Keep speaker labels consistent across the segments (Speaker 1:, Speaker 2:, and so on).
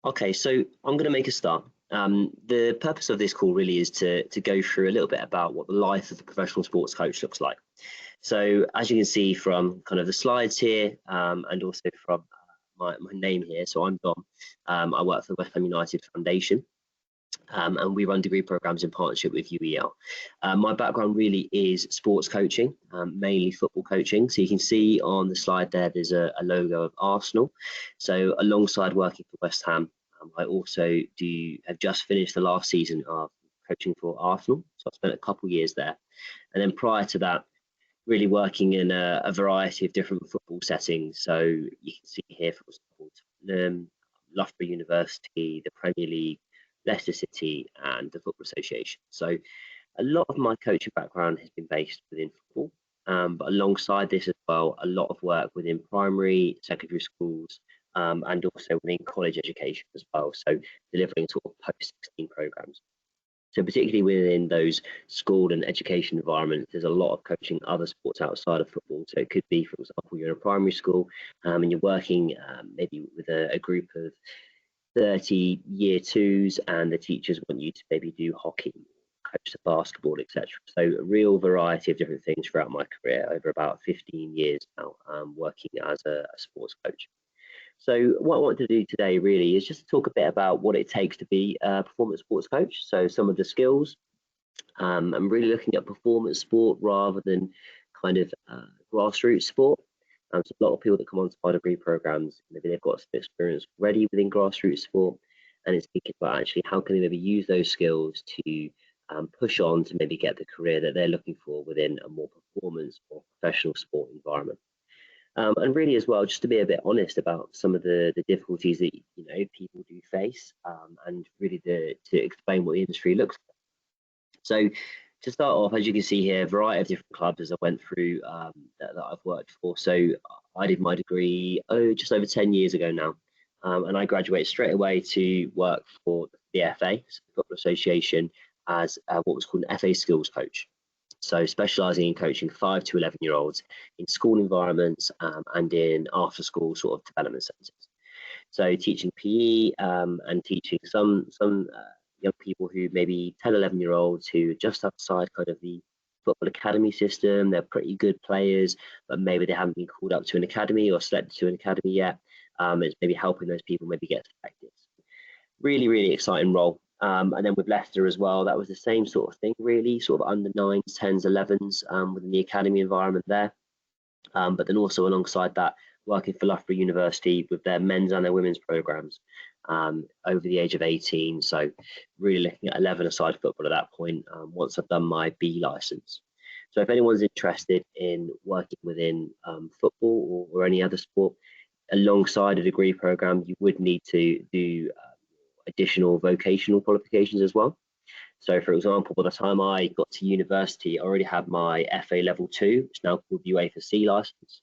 Speaker 1: Okay, so I'm going to make a start. The purpose of this call really is to go through a little bit about what the life of a professional sports coach looks like. So as you can see from kind of the slides here, and also from my name here, so I'm Dom. I work for the West Ham United Foundation, and we run degree programs in partnership with UEL. My background really is sports coaching, mainly football coaching. So you can see on the slide there's a logo of Arsenal. So alongside working for West Ham, I also have just finished the last season of coaching for Arsenal. So I spent a couple of years there. And then prior to that, really working in a variety of different football settings. So you can see here, for example, Loughborough University, the Premier League, Leicester City, and the Football Association. So a lot of my coaching background has been based within football, but alongside this as well, a lot of work within primary, secondary schools, and also within college education as well. So delivering sort of post-16 programs. So particularly within those school and education environments, there's a lot of coaching other sports outside of football. So it could be, for example, you're in a primary school and you're working maybe with a group of 30 year twos, and the teachers want you to maybe do hockey, coach the basketball, etc. So a real variety of different things throughout my career over about 15 years now, working as a sports coach. So what I want to do today really is just to talk a bit about what it takes to be a performance sports coach. So some of the skills. I'm really looking at performance sport rather than kind of grassroots sport. So a lot of people that come onto my degree programs, maybe they've got some experience already within grassroots sport, and it's thinking about actually how can they maybe use those skills to push on to maybe get the career that they're looking for within a more performance or professional sport environment. And really as well, just to be a bit honest about some of the difficulties that people do face, and really to explain what the industry looks like. So to start off, as you can see here, a variety of different clubs as I went through that I've worked for. So I did my degree just over 10 years ago now, and I graduated straight away to work for the FA, so the Football Association, as what was called an FA skills coach. So specialising in coaching 5 to 11-year-olds in school environments and in after-school sort of development centres. So teaching PE and teaching some young people who maybe 10, 11-year-olds who are just outside kind of the football academy system. They're pretty good players, but maybe they haven't been called up to an academy or selected to an academy yet. It's maybe helping those people maybe get selected. Really, really exciting role. And then with Leicester as well, that was the same sort of thing, really, sort of under 9s, 10s, 11s within the academy environment there. But then also alongside that, working for Loughborough University with their men's and their women's programs over the age of 18. So really looking at 11-a-side football at that point, once I've done my B license. So if anyone's interested in working within football or any other sport, alongside a degree program, you would need to do additional vocational qualifications as well. So for example, by the time I got to university, I already had my FA level 2, which is now called UEFA C license.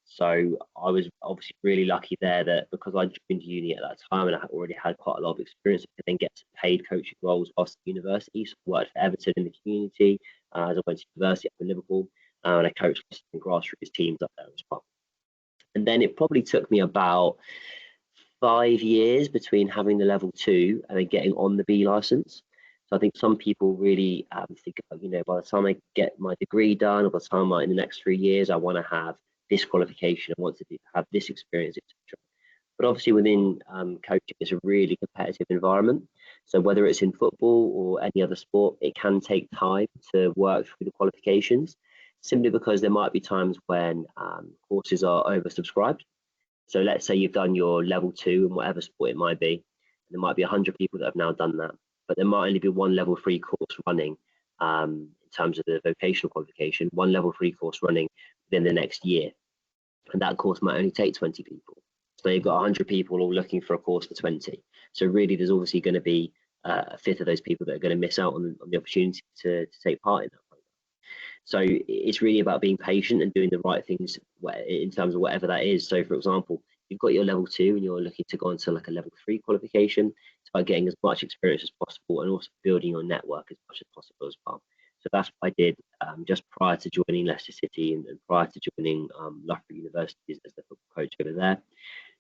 Speaker 1: So I was obviously really lucky there that because I joined uni at that time and I already had quite a lot of experience, I could then get paid coaching roles whilst at university. So I worked for Everton in the community as I went to university up in Liverpool, and I coached some grassroots teams up there as well. And then it probably took me about 5 years between having the level 2 and then getting on the B license. So I think some people really think about, by the time I get my degree done, or by the time in the next 3 years, I want to have this qualification, I want to have this experience, etc. But obviously within coaching, it's a really competitive environment. So whether it's in football or any other sport, it can take time to work through the qualifications, simply because there might be times when courses are oversubscribed. So let's say you've done your level 2 in whatever sport it might be, and there might be 100 people that have now done that, but there might only be one level 3 course running in terms of the vocational qualification, one level 3 course running within the next year. And that course might only take 20 people. So you've got 100 people all looking for a course for 20. So really there's obviously going to be a fifth of those people that are going to miss out on the opportunity to take part in that program. So it's really about being patient and doing the right things in terms of whatever that is. So for example, you've got your level 2 and you're looking to go into like a level 3 qualification. It's about getting as much experience as possible and also building your network as much as possible as well. So that's what I did just prior to joining Leicester City and prior to joining Loughborough University as the football coach over there.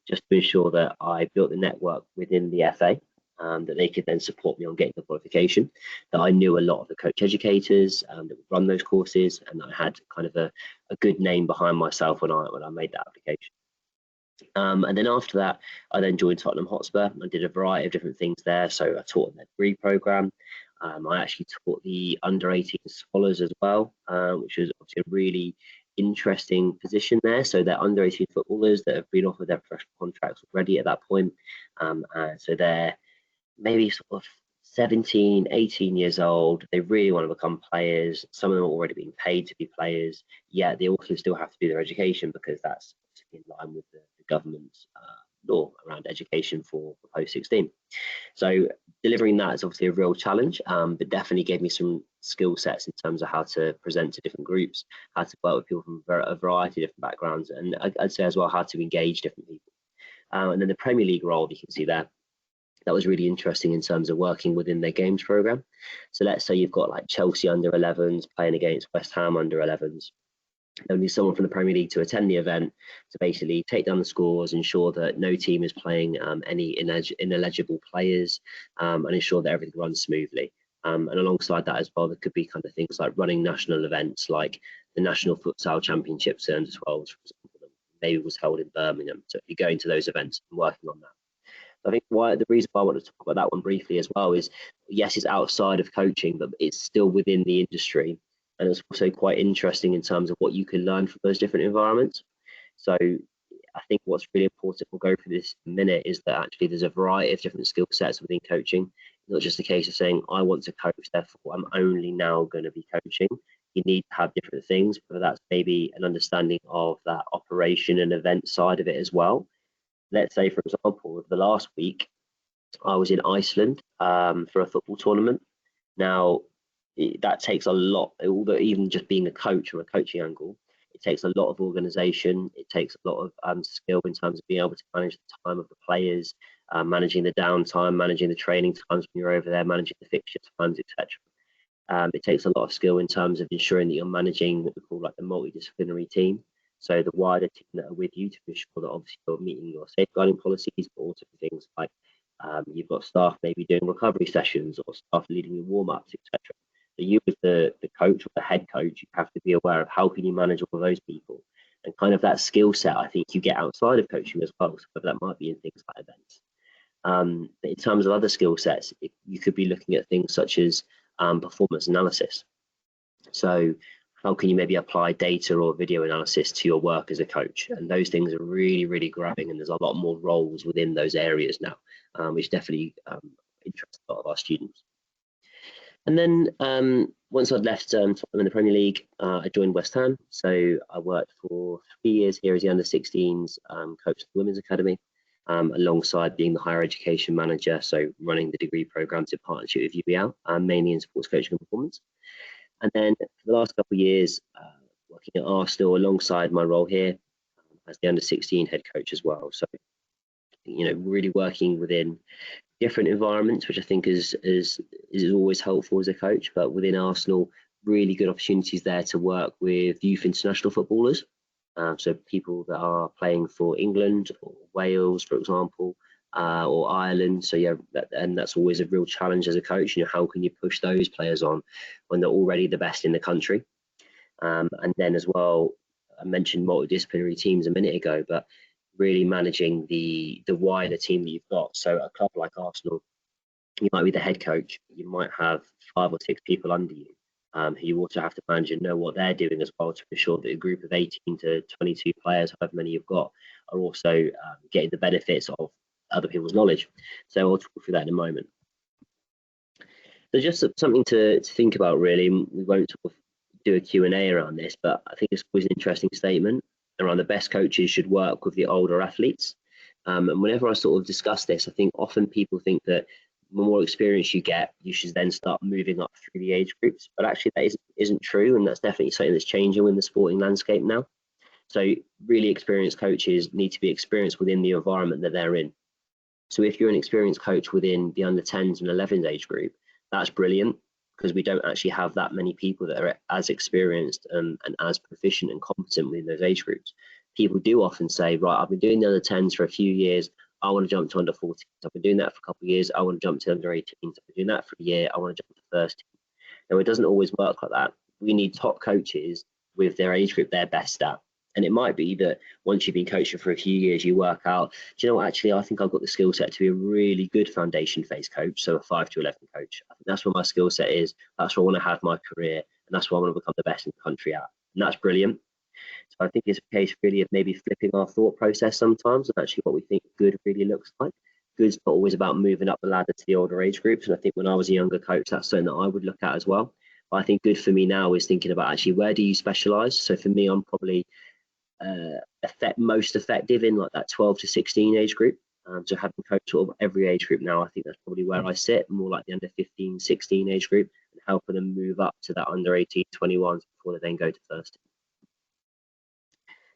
Speaker 1: just to ensure that I built the network within the FA, that they could then support me on getting the qualification, that I knew a lot of the coach educators that would run those courses, and I had kind of a good name behind myself when I made that application. And then after that, I then joined Tottenham Hotspur. I did a variety of different things there. So I taught their degree program. I actually taught the under-18 scholars as well, which was obviously a really interesting position there. So they're under-18 footballers that have been offered their professional contracts already at that point. So they're maybe sort of 17, 18 years old. They really want to become players. Some of them are already being paid to be players, yet they also still have to do their education, because that's in line with the government's law around education for post-16. So delivering that is obviously a real challenge, but definitely gave me some skill sets in terms of how to present to different groups, how to work with people from a variety of different backgrounds, and I'd say as well how to engage different people. And then the Premier League role, you can see there, that was really interesting in terms of working within their games program. So let's say you've got like Chelsea under 11s playing against West Ham under 11s. They'll need someone from the Premier League to attend the event to basically take down the scores, ensure that no team is playing any ineligible players, and ensure that everything runs smoothly. And alongside that as well, there could be kind of things like running national events like the National Futsal Championships under 12s, for example, that maybe was held in Birmingham. So if you're going to those events and working on that. I think the reason why I want to talk about that one briefly as well is, yes, it's outside of coaching, but it's still within the industry. And it's also quite interesting in terms of what you can learn from those different environments. So I think what's really important, we'll go through this in a minute, is that actually there's a variety of different skill sets within coaching. It's not just a case of saying, I want to coach, therefore I'm only now going to be coaching. You need to have different things, whether that's maybe an understanding of that operation and event side of it as well. Let's say, for example, the last week, I was in Iceland for a football tournament. Now, that takes a lot, although even just being a coach from a coaching angle, it takes a lot of organisation. It takes a lot of skill in terms of being able to manage the time of the players, managing the downtime, managing the training times when you're over there, managing the fixture times, etc. It takes a lot of skill in terms of ensuring that you're managing what we call like the multidisciplinary team. So the wider team that are with you, to ensure that obviously you're meeting your safeguarding policies, but also things like you've got staff maybe doing recovery sessions or staff leading your warm-ups, etc. So you as the coach or the head coach, you have to be aware of how can you manage all of those people, and kind of that skill set I think you get outside of coaching as well. So that might be in things like events. But in terms of other skill sets, you could be looking at things such as performance analysis. So how can you maybe apply data or video analysis to your work as a coach? And those things are really, really growing, and there's a lot more roles within those areas now, which definitely interests a lot of our students. And then once I'd left Tottenham in the Premier League, I joined West Ham. So I worked for 3 years here as the under-16s coach of the Women's Academy, alongside being the higher education manager, so running the degree programs in partnership with UBL, mainly in sports coaching and performance. And then for the last couple of years, working at Arsenal alongside my role here as the under-16 head coach as well. So, really working within different environments, which I think is always helpful as a coach. But within Arsenal, really good opportunities there to work with youth international footballers. So people that are playing for England or Wales, for example, or Ireland. So yeah, and that's always a real challenge as a coach. How can you push those players on when they're already the best in the country? And then as well, I mentioned multidisciplinary teams a minute ago, but really managing the wider team that you've got. So a club like Arsenal, you might be the head coach, you might have 5 or 6 people under you, who you also have to manage and know what they're doing as well, to ensure that a group of 18 to 22 players, however many you've got, are also getting the benefits of other people's knowledge. So I'll talk through that in a moment. So just something to think about, really. We won't sort of do a Q&A around this, but I think it's always an interesting statement around the best coaches should work with the older athletes. And whenever I sort of discuss this, I think often people think that the more experience you get, you should then start moving up through the age groups. But actually that isn't true, and that's definitely something that's changing in the sporting landscape now. So really experienced coaches need to be experienced within the environment that they're in. So if you're an experienced coach within the under 10s and 11s age group, that's brilliant, because we don't actually have that many people that are as experienced and as proficient and competent within those age groups. people do often say, right, I've been doing the under 10s for a few years, I want to jump to under 14s. I've been doing that for a couple of years, I want to jump to under 18s. I've been doing that for a year, I want to jump to first team. Now, it doesn't always work like that. We need top coaches with their age group they're best at. And it might be that once you've been coaching for a few years, you work out, do you know what, actually, I think I've got the skill set to be a really good foundation phase coach, so a 5 to 11 coach. I think that's where my skill set is. That's where I want to have my career. And that's where I want to become the best in the country at. And that's brilliant. So I think it's a case really of maybe flipping our thought process sometimes and actually what we think good really looks like. Good's not always about moving up the ladder to the older age groups. And I think when I was a younger coach, that's something that I would look at as well. But I think good for me now is thinking about actually where do you specialize? So for me, I'm probably most effective in like that 12 to 16 age group. So having coached sort of every age group now, I think that's probably where I sit, more like the under 15, 16 age group, and helping them move up to that under 18, 21s before they then go to first.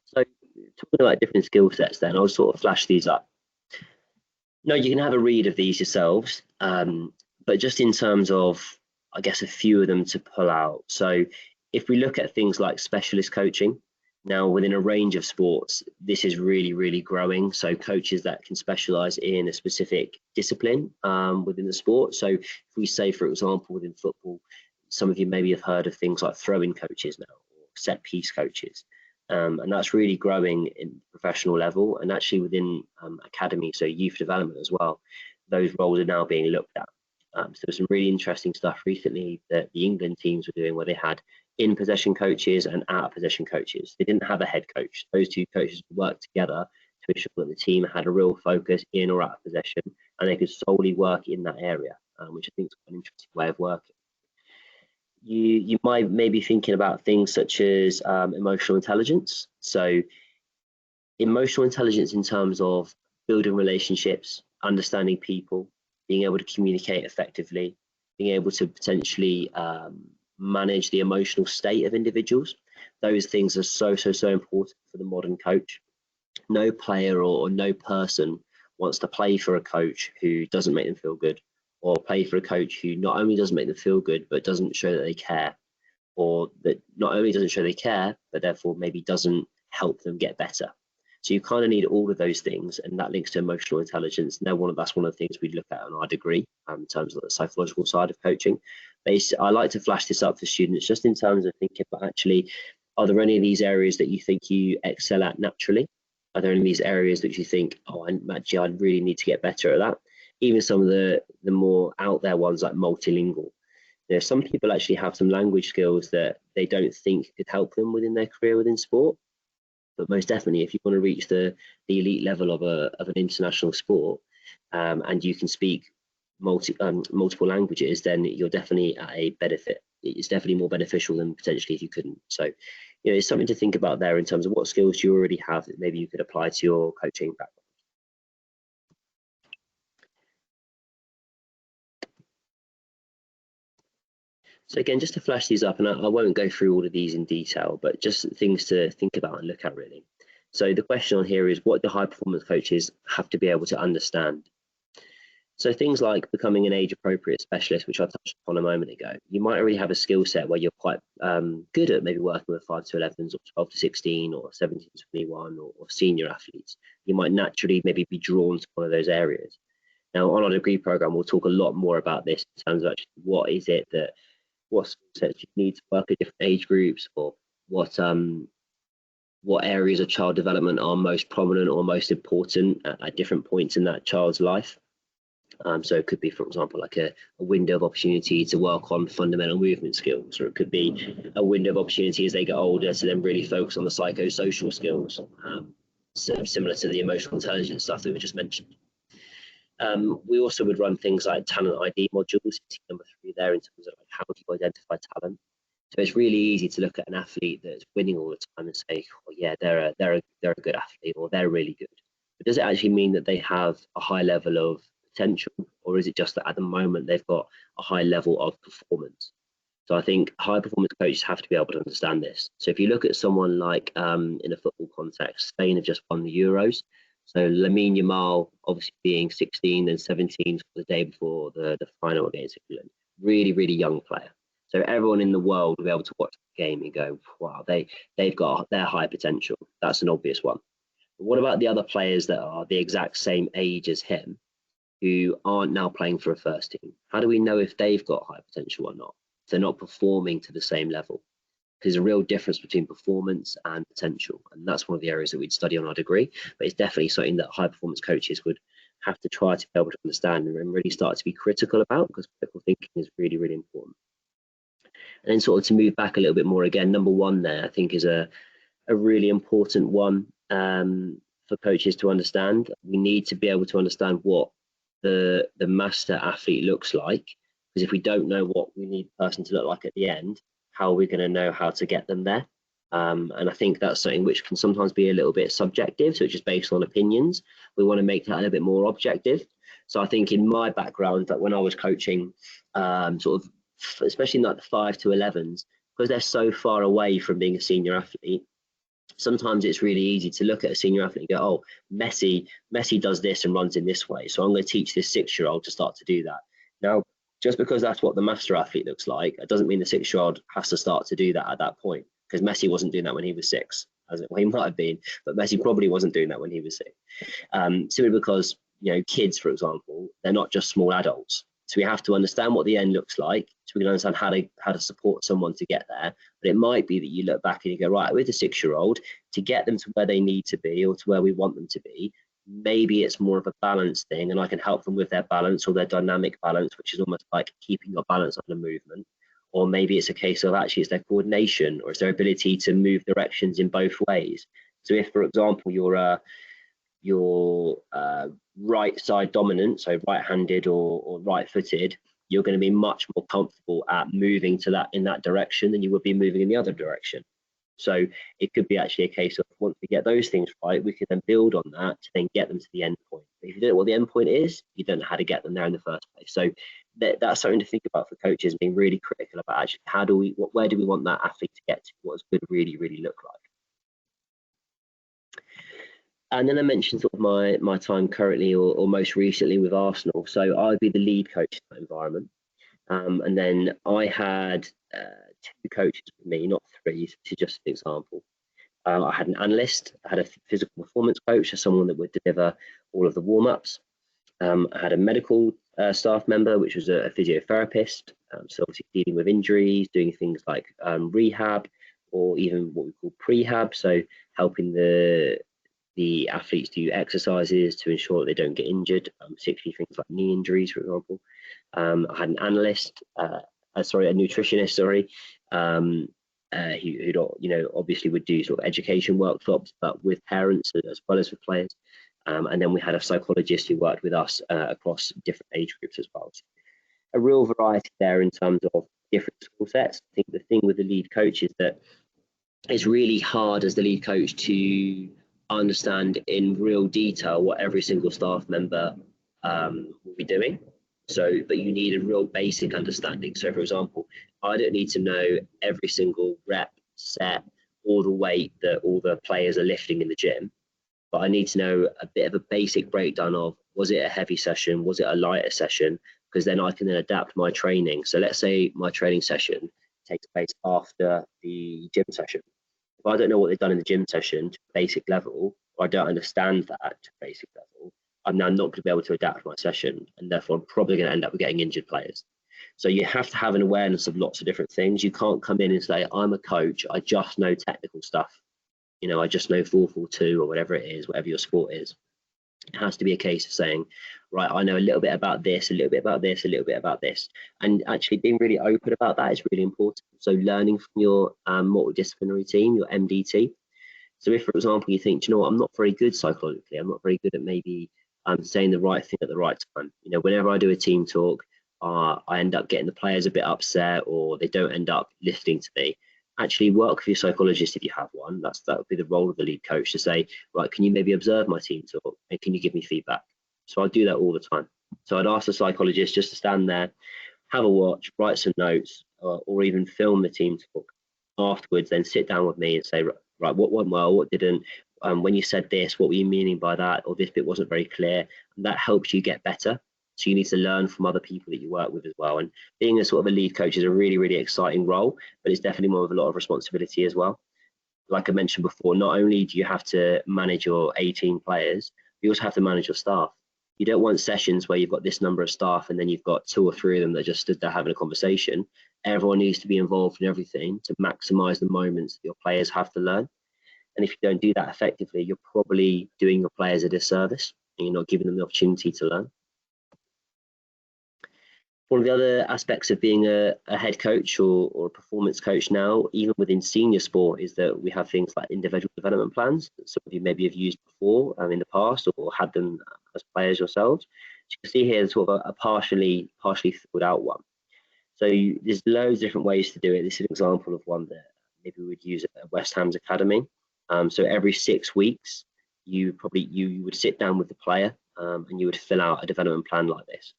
Speaker 1: So talking about different skill sets then, I'll sort of flash these up. No, you can have a read of these yourselves, but just in terms of, I guess, a few of them to pull out. So if we look at things like specialist coaching, now within a range of sports, this is really, really growing. So coaches that can specialize in a specific discipline within the sport. So if we say, for example, within football, some of you maybe have heard of things like throwing coaches now, or set piece coaches. And that's really growing in professional level and actually within academy, so youth development as well. Those roles are now being looked at. So there's some really interesting stuff recently that the England teams were doing where they had in possession coaches and out of possession coaches. They didn't have a head coach. Those two coaches worked together to ensure that the team had a real focus in or out of possession and they could solely work in that area, which I think is an interesting way of working. You might maybe thinking about things such as emotional intelligence. So emotional intelligence in terms of building relationships, understanding people, being able to communicate effectively, being able to potentially manage the emotional state of individuals. Those things are so important for the modern coach. No player or no person wants to play for a coach who doesn't make them feel good, or play for a coach who not only doesn't make them feel good, but doesn't show that they care, or that not only doesn't show they care, but therefore maybe doesn't help them get better. So you kind of need all of those things, and that links to emotional intelligence. Now, that's one of the things we look at on our degree in terms of the psychological side of coaching. I like to flash this up for students just in terms of thinking about actually, are there any of these areas that you think you excel at naturally? Are there any of these areas that you think, oh, I really need to get better at that? Even some of the more out there ones like multilingual. You know, some people actually have some language skills that they don't think could help them within their career within sport. But most definitely, if you want to reach the elite level of an international sport, and you can speak multiple languages, then you're definitely at a benefit. It's definitely more beneficial than potentially if you couldn't. So, you know, it's something to think about there in terms of what skills you already have that maybe you could apply to your coaching background. So again, just to flash these up, and I won't go through all of these in detail, but just things to think about and look at really. So the question on here is, what do high performance coaches have to be able to understand? So things like becoming an age appropriate specialist, which I touched upon a moment ago, you might already have a skill set where you're quite good at maybe working with 5 to 11s or 12 to 16 or 17 to 21 or senior athletes. You might naturally maybe be drawn to one of those areas. Now on our degree program, we'll talk a lot more about this in terms of actually what skill sets you need to work at different age groups, or what areas of child development are most prominent or most important at different points in that child's life. So it could be, for example, like a window of opportunity to work on fundamental movement skills, or it could be a window of opportunity as they get older to then really focus on the psychosocial skills, so similar to the emotional intelligence stuff that we just mentioned. We also would run things like talent ID modules, number 3 there, in terms of like how do you identify talent. So it's really easy to look at an athlete that's winning all the time and say, oh yeah, they're a good athlete, or they're really good. But does it actually mean that they have a high level of potential, or is it just that at the moment they've got a high level of performance? So I think high performance coaches have to be able to understand this. So if you look at someone like in a football context, Spain have just won the Euros. So Lamine Yamal, obviously being 16 and 17 for the day before the final against England, really, really young player. So everyone in the world will be able to watch the game and go, wow, they've got their high potential. That's an obvious one. But what about the other players that are the exact same age as him, who aren't now playing for a first team? How do we know if they've got high potential or not? If they're not performing to the same level. Because there's a real difference between performance and potential. And that's one of the areas that we'd study on our degree. But it's definitely something that high performance coaches would have to try to be able to understand and really start to be critical about, because critical thinking is really, really important. And then sort of to move back a little bit more again, number one there, I think, is a really important one for coaches to understand. We need to be able to understand what the master athlete looks like, because if we don't know what we need the person to look like at the end, how are we going to know how to get them there? And I think that's something which can sometimes be a little bit subjective, so it's just based on opinions. We want to make that a little bit more objective. So I think in my background, that when I was coaching, sort of, especially in like the 5 to 11s, because they're so far away from being a senior athlete, sometimes it's really easy to look at a senior athlete and go, oh, Messi does this and runs in this way, so I'm going to teach this 6-year-old to start to do that. Now, just because that's what the master athlete looks like, it doesn't mean the 6-year-old has to start to do that at that point, because Messi wasn't doing that when he was 6. Well, he might have been, but Messi probably wasn't doing that when he was 6. Simply because, kids, for example, they're not just small adults. So we have to understand what the end looks like, so we can understand how to support someone to get there. But it might be that you look back and you go, right, with a 6-year-old, to get them to where they need to be or to where we want them to be, maybe it's more of a balance thing, and I can help them with their balance or their dynamic balance, which is almost like keeping your balance on a movement. Or maybe it's a case of actually it's their coordination, or it's their ability to move directions in both ways. So if, for example, you're right side dominant, so right-handed or right-footed, you're going to be much more comfortable at moving in that direction than you would be moving in the other direction. So it could be actually a case of, once we get those things right, we can then build on that to then get them to the end point. But if you don't know what the end point is, you don't know how to get them there in the first place. So that's something to think about for coaches, being really critical about actually where do we want that athlete to get to? What does good really, really look like? And then I mentioned sort of my time currently or most recently with Arsenal. So I'd be the lead coach in that environment. And then I had 2 coaches with me, not 3, to just an example. I had an analyst, I had a physical performance coach, so someone that would deliver all of the warm-ups. I had a medical staff member, which was a physiotherapist, so obviously dealing with injuries, doing things like rehab, or even what we call prehab, so helping the athletes do exercises to ensure that they don't get injured, particularly things like knee injuries, for example. I had an analyst, a nutritionist, who obviously would do sort of education workshops, but with parents as well as with players. And then we had a psychologist who worked with us across different age groups as well. So a real variety there in terms of different skill sets. I think the thing with the lead coach is that it's really hard as the lead coach to understand in real detail what every single staff member will be doing. But you need a real basic understanding. So for example, I don't need to know every single rep, set, or the weight that all the players are lifting in the gym, but I need to know a bit of a basic breakdown of, was it a heavy session, was it a lighter session, because then I can then adapt my training. So let's say my training session takes place after the gym session. If I don't know what they've done in the gym session to basic level, or I don't understand that to basic level, I'm now not going to be able to adapt my session, and therefore I'm probably going to end up with getting injured players. So you have to have an awareness of lots of different things. You can't come in and say, I'm a coach, I just know technical stuff. I just know 4-4-2 or whatever it is, whatever your sport is. It has to be a case of saying, right, I know a little bit about this, a little bit about this, a little bit about this. And actually being really open about that is really important. So learning from your multidisciplinary team, your MDT. So if, for example, you think, I'm not very good psychologically, I'm not very good at maybe saying the right thing at the right time. Whenever I do a team talk, I end up getting the players a bit upset, or they don't end up listening to me. Actually work with your psychologist if you have one. That would be the role of the lead coach, to say, right, can you maybe observe my team talk and can you give me feedback? So I do that all the time. So I'd ask the psychologist just to stand there, have a watch, write some notes, or even film the team talk. Afterwards, then sit down with me and say, right, what went well, what didn't? When you said this, what were you meaning by that? Or this bit wasn't very clear. And that helps you get better. So you need to learn from other people that you work with as well. And being a sort of a lead coach is a really, really exciting role, but it's definitely more of a lot of responsibility as well. Like I mentioned before, not only do you have to manage your 18 players, you also have to manage your staff. You don't want sessions where you've got this number of staff and then you've got 2 or 3 of them that just stood there having a conversation. Everyone needs to be involved in everything to maximize the moments that your players have to learn. And if you don't do that effectively, you're probably doing your players a disservice and you're not giving them the opportunity to learn. One of the other aspects of being a head coach or a performance coach now, even within senior sport, is that we have things like individual development plans that some of you maybe have used before in the past or had them as players yourselves. So you can see here sort of a partially filled out one. So there's loads of different ways to do it. This is an example of one that maybe we would use at West Ham's academy. So every 6 weeks, you would sit down with the player and you would fill out a development plan like this.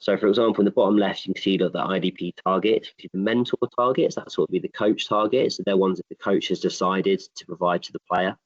Speaker 1: So, for example, in the bottom left, you can see that the IDP targets, the mentor targets, that sort of be the coach targets. So they're ones that the coach has decided to provide to the player.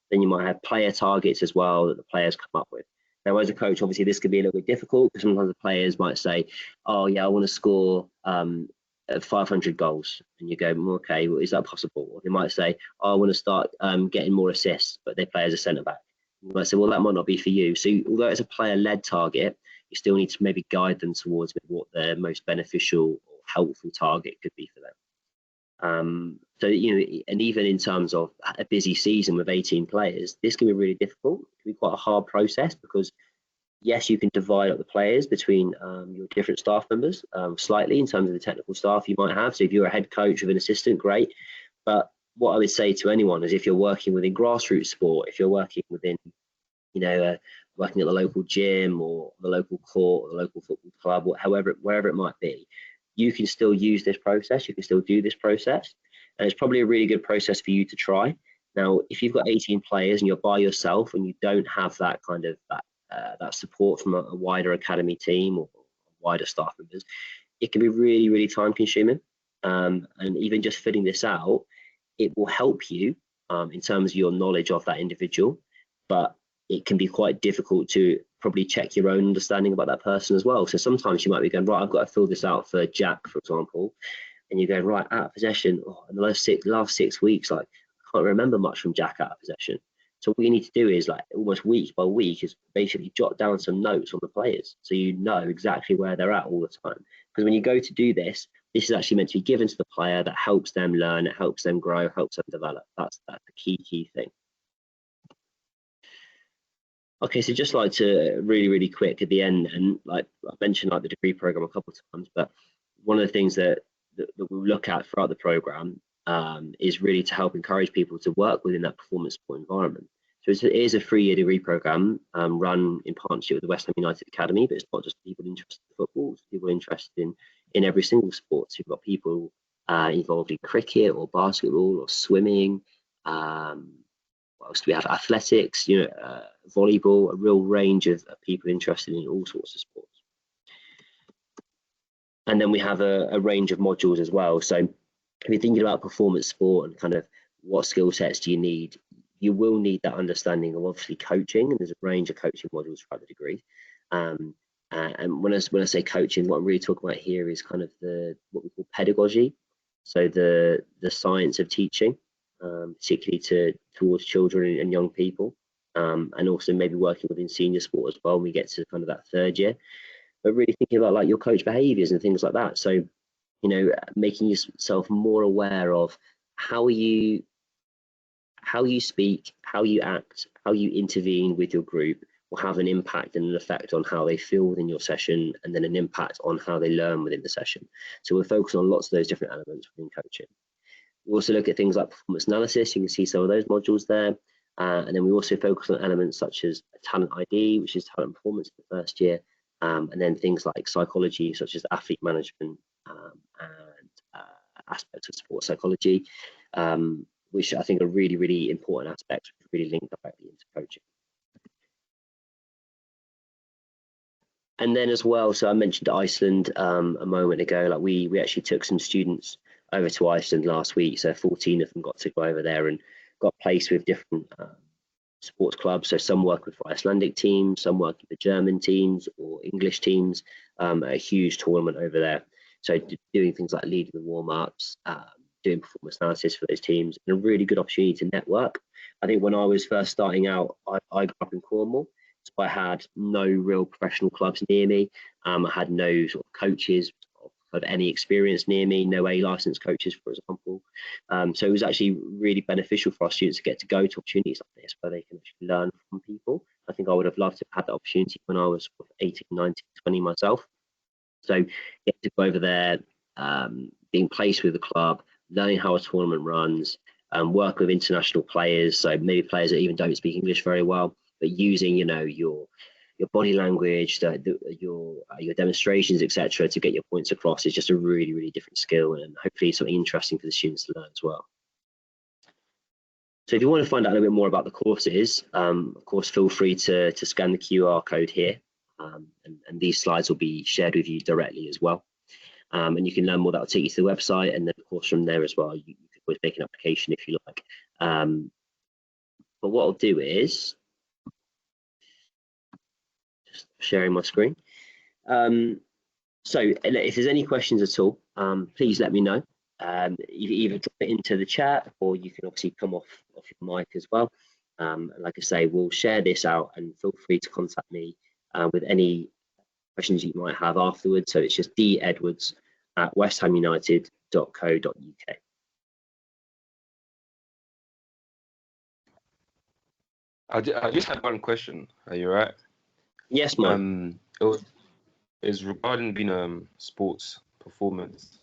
Speaker 1: Then you might have player targets as well that the players come up with. Now, as a coach, obviously, this could be a little bit difficult because sometimes the players might say, oh, yeah, I want to score 500 goals. And you go, well, okay, well, is that possible? Or they might say, oh, I want to start getting more assists, but they play as a centre back. You might say, well, that might not be for you. So although it's a player-led target, you still need to maybe guide them towards what their most beneficial or helpful target could be for them. So, and even in terms of a busy season with 18 players, this can be really difficult. It can be quite a hard process because, yes, you can divide up the players between your different staff members slightly in terms of the technical staff you might have. So if you're a head coach with an assistant, great. But what I would say to anyone is if you're working within grassroots sport, if you're working within, working at the local gym or the local court or the local football club, or wherever it might be, you can still use this process. You can still do this process. And it's probably a really good process for you to try. Now, if you've got 18 players and you're by yourself and you don't have that kind of that support from a wider academy team or wider staff members, it can be really, really time consuming. And even just filling this out, it will help you in terms of your knowledge of that individual, but it can be quite difficult to probably check your own understanding about that person as well. So sometimes you might be going, right, I've got to fill this out for Jack, for example, and you're going, right, out of possession, in the last 6 weeks, like, I can't remember much from Jack out of possession. So what you need to do is, like, almost week by week, is basically jot down some notes on the players so you know exactly where they're at all the time. Because when you go to do this, this is actually meant to be given to the player that helps them learn, it helps them grow, helps them develop. That's the key thing. Okay, so just like to really quick at the end, and like I mentioned, like the degree program a couple of times, but one of the things that we look at throughout the program is really to help encourage people to work within that performance sport environment. So it is a 3-year degree program run in partnership with the West Ham United Academy, but it's not just people interested in football, it's people interested in every single sport. So you've got people involved in cricket or basketball or swimming. What else do we have? Athletics, volleyball, a real range of people interested in all sorts of sports. And then we have a range of modules as well. So if you're thinking about performance sport and kind of what skill sets do you need, you will need that understanding of obviously coaching, and there's a range of coaching modules throughout the degree. And when I say coaching, what I'm really talking about here is kind of what we call pedagogy. So the science of teaching. Particularly towards children and young people, and also maybe working within senior sport as well when we get to kind of that 3rd year, but really thinking about like your coach behaviors and things like that. So, making yourself more aware of how you speak, how you act, how you intervene with your group will have an impact and an effect on how they feel within your session, and then an impact on how they learn within the session. So we're focused on lots of those different elements within coaching. We also look at things like performance analysis. You can see some of those modules there. And then we also focus on elements such as talent ID, which is talent performance in the 1st year. And then things like psychology, such as athlete management and aspects of sports psychology, which I think are really, really important aspects, which really link directly into coaching. And then as well, so I mentioned Iceland a moment ago, like we actually took some students over to Iceland last week. So 14 of them got to go over there and got placed with different sports clubs. So some work with Icelandic teams, some work with the German teams or English teams. A huge tournament over there. So doing things like leading the warm-ups, doing performance analysis for those teams, and a really good opportunity to network. I think when I was first starting out, I grew up in Cornwall, so I had no real professional clubs near me. I had no sort of coaches of any experience near me, no A licensed coaches, for example. So it was actually really beneficial for our students to get to go to opportunities like this where they can actually learn from people. I think I would have loved to have had that opportunity when I was 18, 19, 20 myself. So get to go over there, being placed with the club, learning how a tournament runs, work with international players. So maybe players that even don't speak English very well, but using, you know, your body language, your demonstrations, etc., to get your points across is just a really, really different skill, and hopefully something interesting for the students to learn as well. So if you want to find out a little bit more about the courses, of course, feel free to scan the QR code here, and these slides will be shared with you directly as well. And you can learn more. That will take you to the website, and then of course from there as well, you can always make an application if you like. But what I'll do is just sharing my screen. So if there's any questions at all, please let me know. You either drop it into the chat, or you can obviously come off your mic as well. Like I say, we'll share this out, and feel free to contact me with any questions you might have afterwards. So it's just dedwards@westhamunited.co.uk.
Speaker 2: I just had one question. Are you right?
Speaker 1: Yes, Mike.
Speaker 2: It's regarding being sports performance.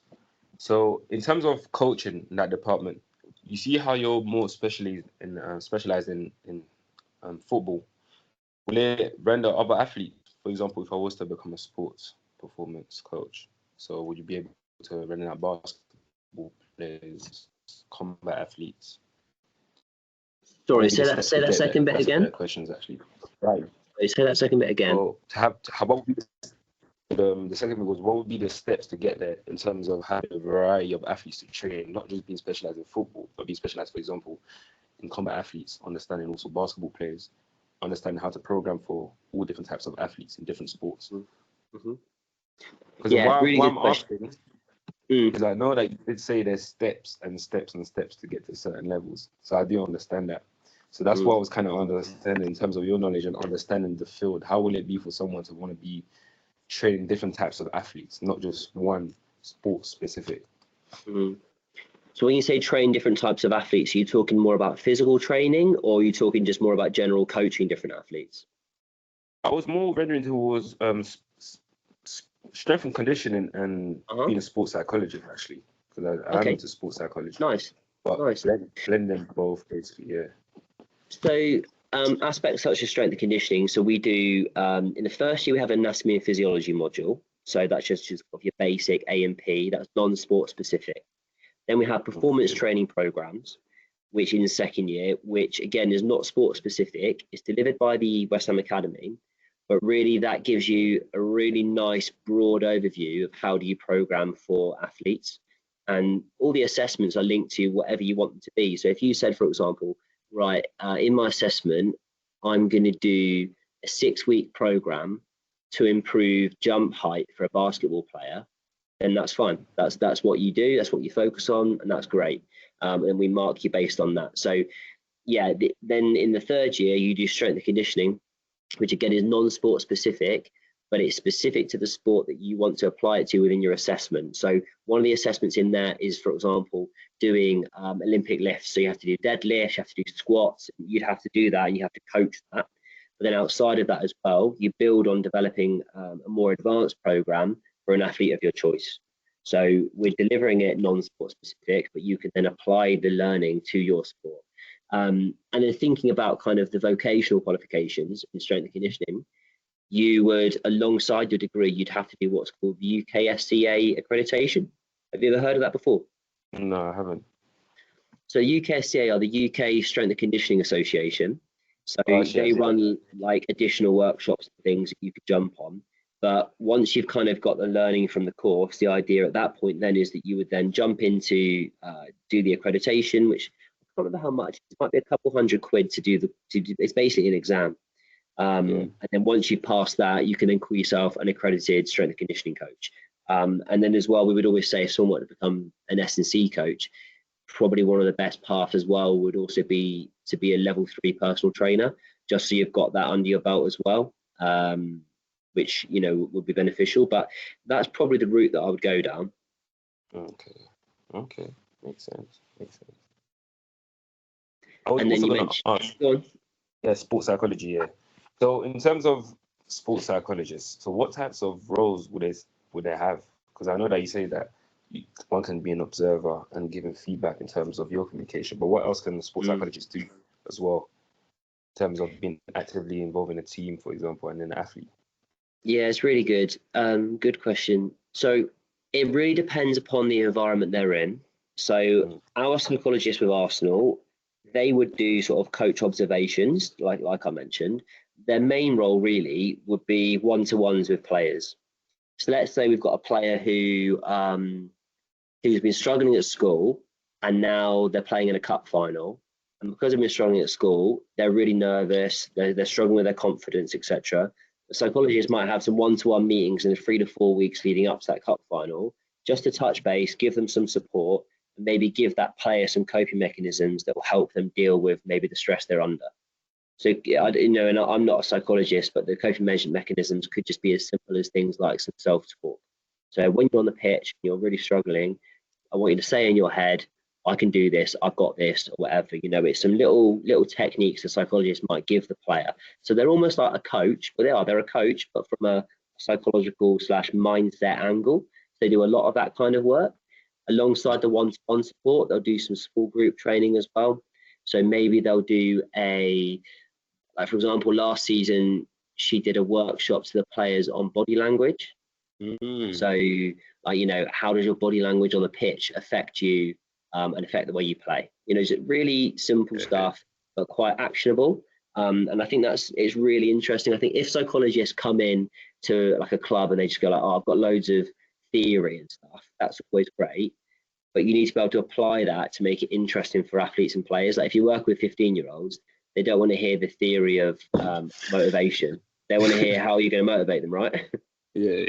Speaker 2: So in terms of coaching in that department, you see how you're more specialized in football. Will it render other athletes, for example, if I was to become a sports performance coach, so would you be able to render out basketball players, combat athletes?
Speaker 1: Sorry, say that second bit again.
Speaker 2: Questions actually. Right.
Speaker 1: Say that second bit again.
Speaker 2: So what would be the second thing was, what would be the steps to get there in terms of having a variety of athletes to train, not just being specialized in football, but being specialized, for example, in combat athletes, understanding also basketball players, understanding how to program for all different types of athletes in different sports.
Speaker 1: Mm-hmm.
Speaker 2: Because why I'm asking is I know that you did say there's steps and steps and steps to get to certain levels. So I do understand that. So that's what I was kind of understanding in terms of your knowledge and understanding the field. How will it be for someone to want to be training different types of athletes, not just one sport specific?
Speaker 1: So when you say train different types of athletes, are you talking more about physical training, or are you talking just more about general coaching different athletes?
Speaker 2: I was more rendering towards strength and conditioning and being a sports psychologist, actually, because I'm into sports psychology.
Speaker 1: Nice.
Speaker 2: But
Speaker 1: nice.
Speaker 2: Blend them both, basically, yeah.
Speaker 1: So aspects such as strength and conditioning. So we do, in the first year, we have an anatomy and physiology module. So that's just your basic A&P, that's non-sport specific. Then we have performance training programs, which in the second year, which again is not sport specific, it's delivered by the West Ham Academy, but really that gives you a really nice broad overview of how do you program for athletes, and all the assessments are linked to whatever you want them to be. So if you said, for example, right, in my assessment, I'm going to do a 6-week program to improve jump height for a basketball player, then that's fine. That's what you do. That's what you focus on, and that's great. And we mark you based on that. So, yeah. Then in the third year, you do strength and conditioning, which again is non-sport specific, but it's specific to the sport that you want to apply it to within your assessment. So one of the assessments in there is, for example, doing Olympic lifts. So you have to do deadlifts, you have to do squats. You'd have to do that, and you have to coach that. But then outside of that as well, you build on developing a more advanced program for an athlete of your choice. So we're delivering it non-sport specific, but you can then apply the learning to your sport. And then thinking about kind of the vocational qualifications in strength and conditioning, you would, alongside your degree, you'd have to do what's called the UKSCA accreditation. Have you ever heard of that before?
Speaker 2: No, I haven't.
Speaker 1: So UKSCA are the UK Strength and Conditioning Association. So they run like additional workshops and things that you could jump on. But once you've kind of got the learning from the course, the idea at that point then is that you would then jump into do the accreditation, which remember how much. It might be a couple £100 to do it's basically an exam. And then once you pass that, you can then call yourself an accredited strength and conditioning coach. And then as well, we would always say if someone wanted to become an S&C coach, probably one of the best paths as well would also be to be a level 3 personal trainer, just so you've got that under your belt as well, which, you know, would be beneficial. But that's probably the route that I would go down.
Speaker 2: Okay, makes sense.
Speaker 1: And then you mentioned, go on.
Speaker 2: Yeah, sports psychology. Yeah. So in terms of sports psychologists, so what types of roles would they have? Because I know that you say that one can be an observer and giving feedback in terms of your communication, but what else can sports psychologists do as well in terms of being actively involved in a team, for example, and an athlete?
Speaker 1: Yeah, it's really good. Good question. So it really depends upon the environment they're in. So our psychologists with Arsenal, they would do sort of coach observations, like I mentioned. Their main role really would be one-to-ones with players. So let's say we've got a player who's been struggling at school, and now they're playing in a cup final. And because they've been struggling at school, they're really nervous. They're struggling with their confidence, etc. The psychologists might have some one-to-one meetings in the 3 to 4 weeks leading up to that cup final, just to touch base, give them some support, and maybe give that player some coping mechanisms that will help them deal with maybe the stress they're under. So, you know, and I'm not a psychologist, but the coping mechanisms could just be as simple as things like some self-talk. So when you're on the pitch, you're really struggling, I want you to say in your head, I can do this, I've got this, or whatever. You know, it's some little techniques the psychologist might give the player. So they're almost like a coach, but they're a coach, but from a psychological / mindset angle. They do a lot of that kind of work. Alongside the one-to-one support, they'll do some small group training as well. So maybe they'll do like for example, last season, she did a workshop to the players on body language. So, like, you know, how does your body language on the pitch affect you and affect the way you play? You know, it's really simple stuff, but quite actionable. And I think it's really interesting. I think if psychologists come in to like a club and they just go like, oh, I've got loads of theory and stuff, that's always great. But you need to be able to apply that to make it interesting for athletes and players. Like if you work with 15-year-olds, they don't want to hear the theory of motivation. They want to hear how you're going to motivate them, right?
Speaker 2: Yeah.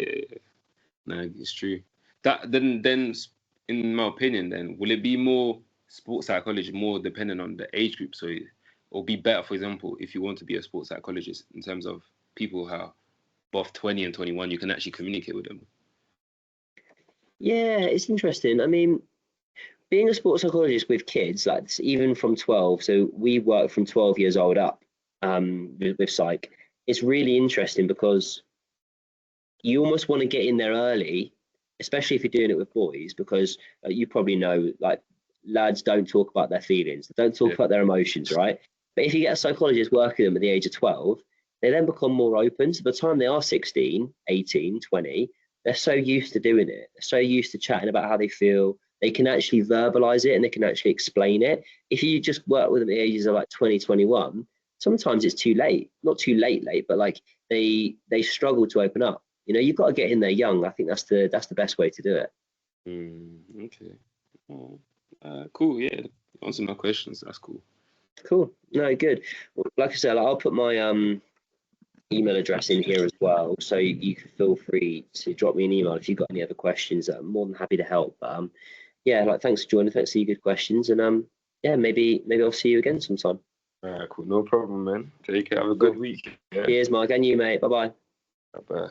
Speaker 2: No, it's true. That then, in my opinion, then will it be more sports psychology, more dependent on the age group? So it'll be better, for example, if you want to be a sports psychologist in terms of people who are both 20 and 21, you can actually communicate with them.
Speaker 1: Yeah, it's interesting. I mean, being a sports psychologist with kids, like even from 12, so we work from 12 years old up with psych. It's really interesting because you almost want to get in there early, especially if you're doing it with boys, because you probably know, like, lads don't talk about their feelings, they don't talk about their emotions, right? But if you get a psychologist working with them at the age of 12, they then become more open. So by the time they are 16, 18, 20, they're so used to doing it. They're so used to chatting about how they feel. They can actually verbalize it and they can actually explain it. If you just work with them at the ages of like 20, 21, sometimes it's too late. Not too late, but like they struggle to open up. You know, you've got to get in there young. I think that's the best way to do it.
Speaker 2: Okay. Cool. Yeah. Answer my questions. That's cool.
Speaker 1: Cool. No, good. Well, like I said, I'll put my email address in here as well, so you can feel free to drop me an email if you've got any other questions. I'm more than happy to help. Yeah, like, thanks for joining. Thanks for your good questions, and yeah, maybe I'll see you again sometime.
Speaker 2: All right, cool. No problem, man. Take care. Have a good week. Yeah.
Speaker 1: Cheers, Mike, and you, mate. Bye bye.
Speaker 2: Bye.